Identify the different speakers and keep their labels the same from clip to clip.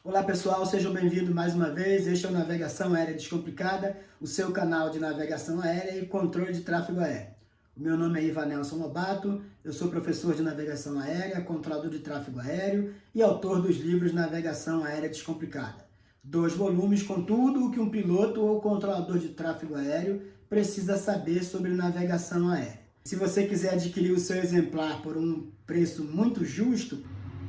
Speaker 1: Olá pessoal, sejam bem-vindos mais uma vez. Este é o Navegação Aérea Descomplicada, o seu canal de navegação aérea e controle de tráfego aéreo. O meu nome é Ivanelson Lobato, eu sou professor de navegação aérea, controlador de tráfego aéreo e autor dos livros Navegação Aérea Descomplicada. 2 volumes com tudo o que um piloto ou controlador de tráfego aéreo precisa saber sobre navegação aérea. Se você quiser adquirir o seu exemplar por um preço muito justo,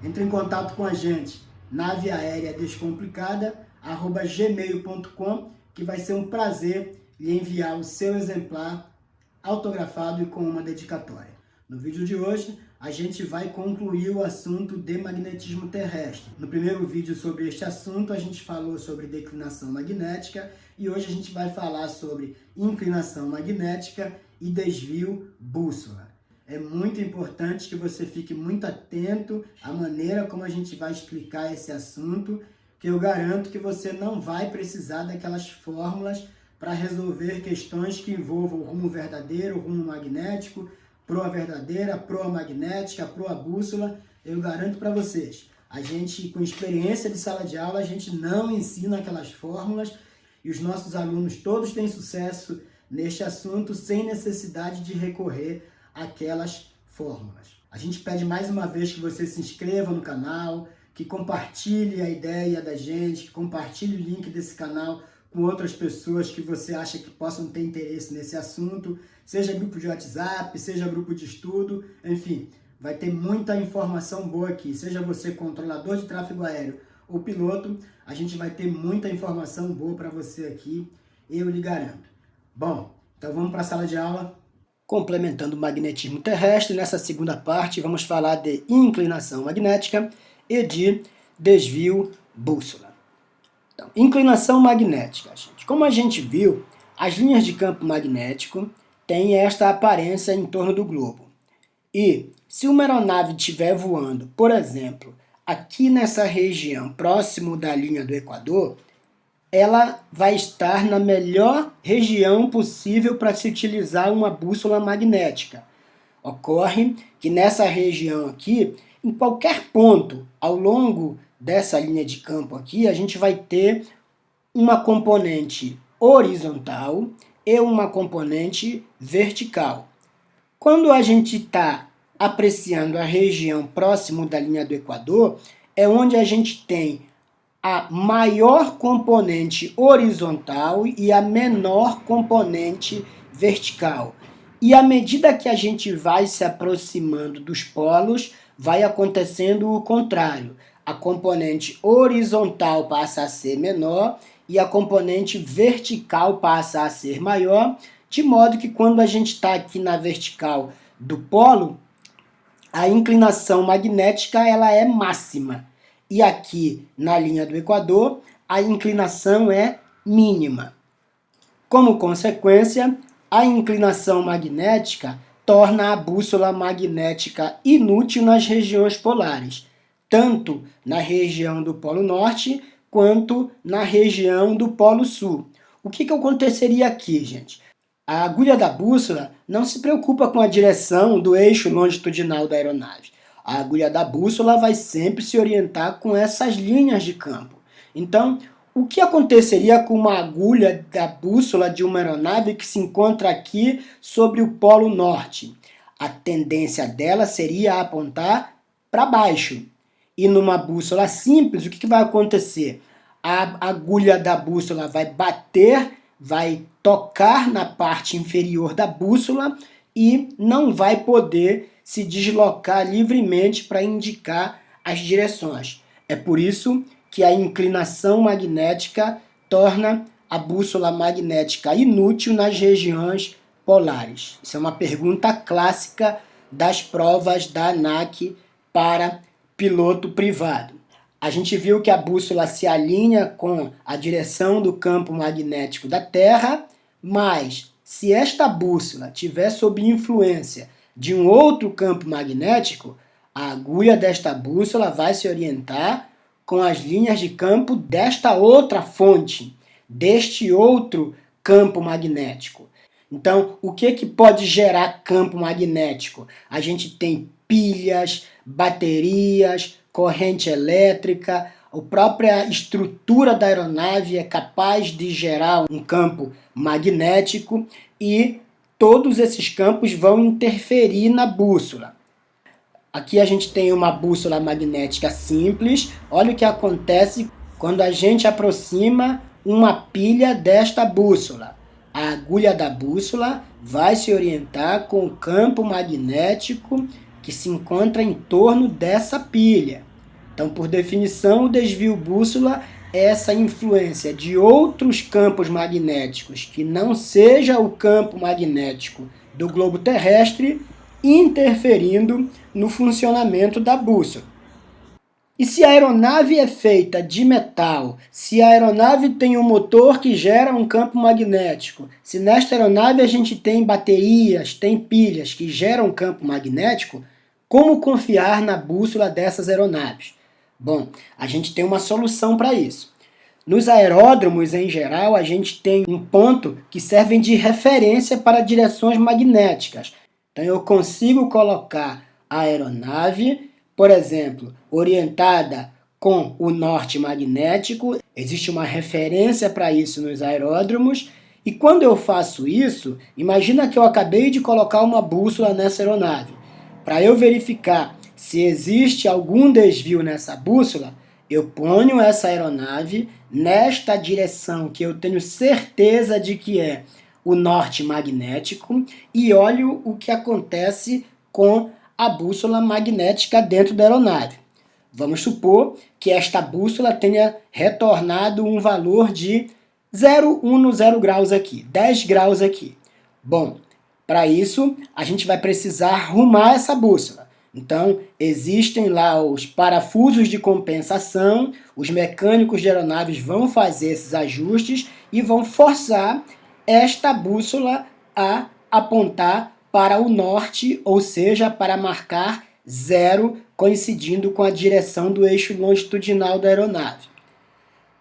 Speaker 1: entre em contato com a gente, naveaéreadescomplicada@gmail.com, que vai ser um prazer lhe enviar o seu exemplar autografado e com uma dedicatória. No vídeo de hoje, a gente vai concluir o assunto de magnetismo terrestre. No primeiro vídeo sobre este assunto, a gente falou sobre declinação magnética e hoje a gente vai falar sobre inclinação magnética e desvio bússola. É muito importante que você fique muito atento à maneira como a gente vai explicar esse assunto, que eu garanto que você não vai precisar daquelas fórmulas para resolver questões que envolvam rumo verdadeiro, rumo magnético, proa verdadeira, proa magnética, proa bússola. Eu garanto para vocês, a gente, com experiência de sala de aula, a gente não ensina aquelas fórmulas e os nossos alunos todos têm sucesso neste assunto sem necessidade de recorrer aquelas fórmulas. A gente pede mais uma vez que você se inscreva no canal, que compartilhe a ideia da gente, que compartilhe o link desse canal com outras pessoas que você acha que possam ter interesse nesse assunto, seja grupo de WhatsApp, seja grupo de estudo, enfim, vai ter muita informação boa aqui. Seja você controlador de tráfego aéreo ou piloto, a gente vai ter muita informação boa para você aqui, eu lhe garanto. Bom, então vamos para a sala de aula. Complementando o magnetismo terrestre, nessa segunda parte vamos falar de inclinação magnética e de desvio bússola. Então, inclinação magnética, gente. Como a gente viu, as linhas de campo magnético têm esta aparência em torno do globo. E se uma aeronave estiver voando, por exemplo, aqui nessa região, próximo da linha do Equador, ela vai estar na melhor região possível para se utilizar uma bússola magnética. Ocorre que nessa região aqui, em qualquer ponto ao longo dessa linha de campo aqui, a gente vai ter uma componente horizontal e uma componente vertical. Quando a gente está apreciando a região próximo da linha do Equador, é onde a gente tem a maior componente horizontal e a menor componente vertical. E à medida que a gente vai se aproximando dos polos, vai acontecendo o contrário. A componente horizontal passa a ser menor e a componente vertical passa a ser maior, de modo que quando a gente está aqui na vertical do polo, a inclinação magnética ela é máxima. E aqui na linha do Equador, a inclinação é mínima. Como consequência, a inclinação magnética torna a bússola magnética inútil nas regiões polares, tanto na região do Polo Norte quanto na região do Polo Sul. O que aconteceria aqui, gente? A agulha da bússola não se preocupa com a direção do eixo longitudinal da aeronave. A agulha da bússola vai sempre se orientar com essas linhas de campo. Então, o que aconteceria com uma agulha da bússola de uma aeronave que se encontra aqui sobre o Polo Norte? A tendência dela seria apontar para baixo. E numa bússola simples, o que vai acontecer? A agulha da bússola vai bater, vai tocar na parte inferior da bússola e não vai poder se deslocar livremente para indicar as direções. É por isso que a inclinação magnética torna a bússola magnética inútil nas regiões polares. Isso é uma pergunta clássica das provas da ANAC para piloto privado. A gente viu que a bússola se alinha com a direção do campo magnético da Terra, mas se esta bússola tiver sob influência de um outro campo magnético, a agulha desta bússola vai se orientar com as linhas de campo desta outra fonte, deste outro campo magnético. Então, o que pode gerar campo magnético? A gente tem pilhas, baterias, corrente elétrica, a própria estrutura da aeronave é capaz de gerar um campo magnético e todos esses campos vão interferir na bússola. Aqui a gente tem uma bússola magnética simples. Olha o que acontece quando a gente aproxima uma pilha desta bússola. A agulha da bússola vai se orientar com o campo magnético que se encontra em torno dessa pilha. Então, por definição, o desvio bússola é essa influência de outros campos magnéticos que não seja o campo magnético do globo terrestre interferindo no funcionamento da bússola. E se a aeronave é feita de metal, se a aeronave tem um motor que gera um campo magnético, se nesta aeronave a gente tem baterias, tem pilhas que geram campo magnético, como confiar na bússola dessas aeronaves? Bom, a gente tem uma solução para isso. Nos aeródromos, em geral, a gente tem um ponto que serve de referência para direções magnéticas. Então eu consigo colocar a aeronave, por exemplo, orientada com o norte magnético. Existe uma referência para isso nos aeródromos. E quando eu faço isso, imagina que eu acabei de colocar uma bússola nessa aeronave. Para eu verificar se existe algum desvio nessa bússola, eu ponho essa aeronave nesta direção que eu tenho certeza de que é o norte magnético e olho o que acontece com a bússola magnética dentro da aeronave. Vamos supor que esta bússola tenha retornado um valor de 0,10 graus aqui, 10 graus aqui. Bom, para isso a gente vai precisar arrumar essa bússola. Então, existem lá os parafusos de compensação, os mecânicos de aeronaves vão fazer esses ajustes e vão forçar esta bússola a apontar para o norte, ou seja, para marcar 0, coincidindo com a direção do eixo longitudinal da aeronave.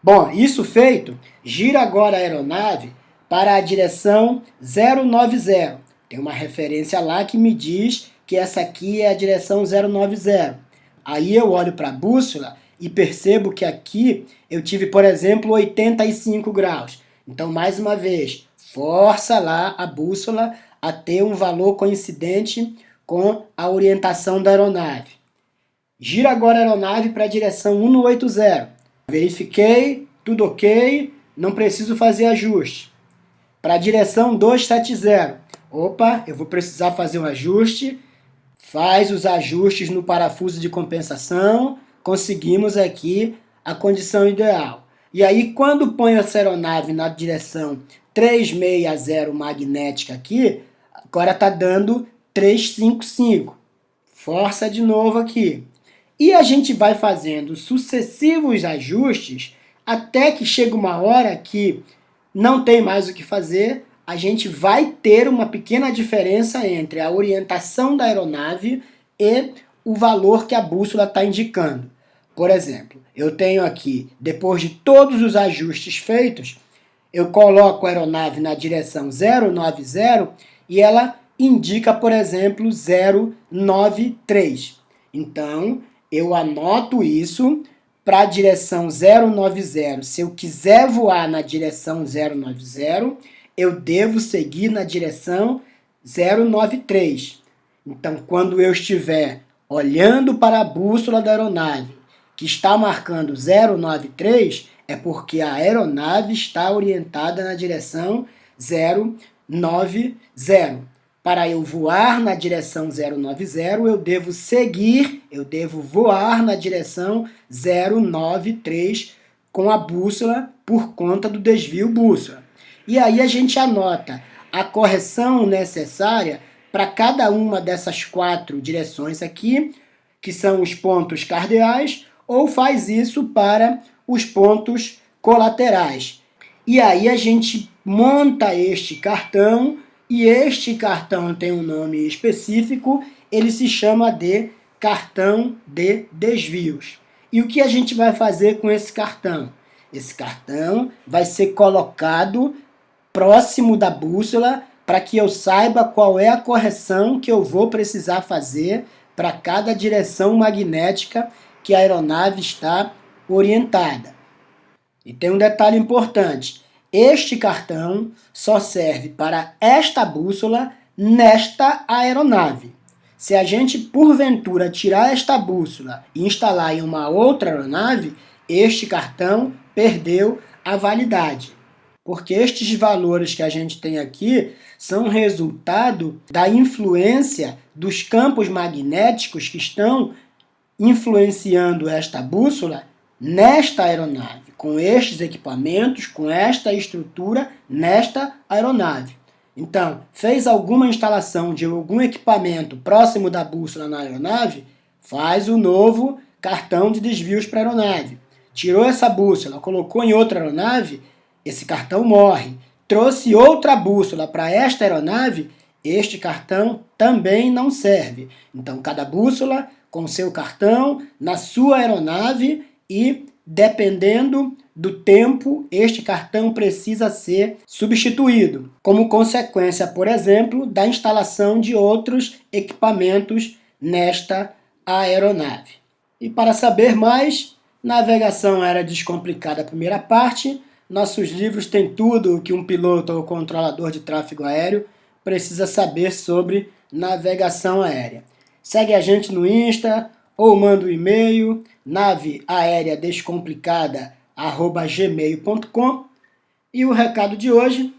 Speaker 1: Bom, isso feito, gira agora a aeronave para a direção 090. Tem uma referência lá que me diz que essa aqui é a direção 090. Aí eu olho para a bússola e percebo que aqui eu tive, por exemplo, 85 graus. Então, mais uma vez, força lá a bússola a ter um valor coincidente com a orientação da aeronave. Gira agora a aeronave para a direção 180. Verifiquei, tudo ok, não preciso fazer ajuste. Para a direção 270. Opa, eu vou precisar fazer um ajuste. Faz os ajustes no parafuso de compensação. Conseguimos aqui a condição ideal. E aí, quando põe essa aeronave na direção 360 magnética aqui, agora está dando 355. Força de novo aqui. E a gente vai fazendo sucessivos ajustes até que chega uma hora que não tem mais o que fazer, a gente vai ter uma pequena diferença entre a orientação da aeronave e o valor que a bússola está indicando. Por exemplo, eu tenho aqui, depois de todos os ajustes feitos, eu coloco a aeronave na direção 090 e ela indica, por exemplo, 093. Então, eu anoto isso para a direção 090. Se eu quiser voar na direção 090, eu devo seguir na direção 093. Então, quando eu estiver olhando para a bússola da aeronave, que está marcando 093, é porque a aeronave está orientada na direção 090. Para eu voar na direção 090, eu devo seguir, eu devo voar na direção 093 com a bússola por conta do desvio bússola. E aí a gente anota a correção necessária para cada uma dessas 4 direções aqui, que são os pontos cardeais, ou faz isso para os pontos colaterais. E aí a gente monta este cartão, e este cartão tem um nome específico, ele se chama de cartão de desvios. E o que a gente vai fazer com esse cartão? Esse cartão vai ser colocado próximo da bússola para que eu saiba qual é a correção que eu vou precisar fazer para cada direção magnética que a aeronave está orientada. E tem um detalhe importante: este cartão só serve para esta bússola nesta aeronave. Se a gente, porventura, tirar esta bússola e instalar em uma outra aeronave, este cartão perdeu a validade. Porque estes valores que a gente tem aqui são resultado da influência dos campos magnéticos que estão influenciando esta bússola nesta aeronave, com estes equipamentos, com esta estrutura nesta aeronave. Então, fez alguma instalação de algum equipamento próximo da bússola na aeronave, faz o novo cartão de desvios para a aeronave. Tirou essa bússola, colocou em outra aeronave, esse cartão morre. Trouxe outra bússola para esta aeronave, este cartão também não serve. Então, cada bússola com seu cartão na sua aeronave e, dependendo do tempo, este cartão precisa ser substituído, como consequência, por exemplo, da instalação de outros equipamentos nesta aeronave. E para saber mais, Navegação Aérea Descomplicada, primeira parte. Nossos livros têm tudo o que um piloto ou controlador de tráfego aéreo precisa saber sobre navegação aérea. Segue a gente no Insta ou manda um e-mail naveaereadescomplicada@gmail.com. E o recado de hoje: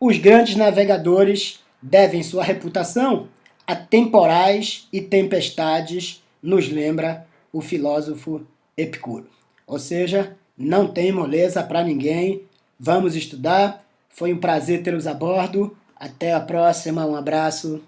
Speaker 1: os grandes navegadores devem sua reputação a temporais e tempestades, nos lembra o filósofo Epicuro. Ou seja, não tem moleza para ninguém. Vamos estudar. Foi um prazer tê-los a bordo. Até a próxima. Um abraço.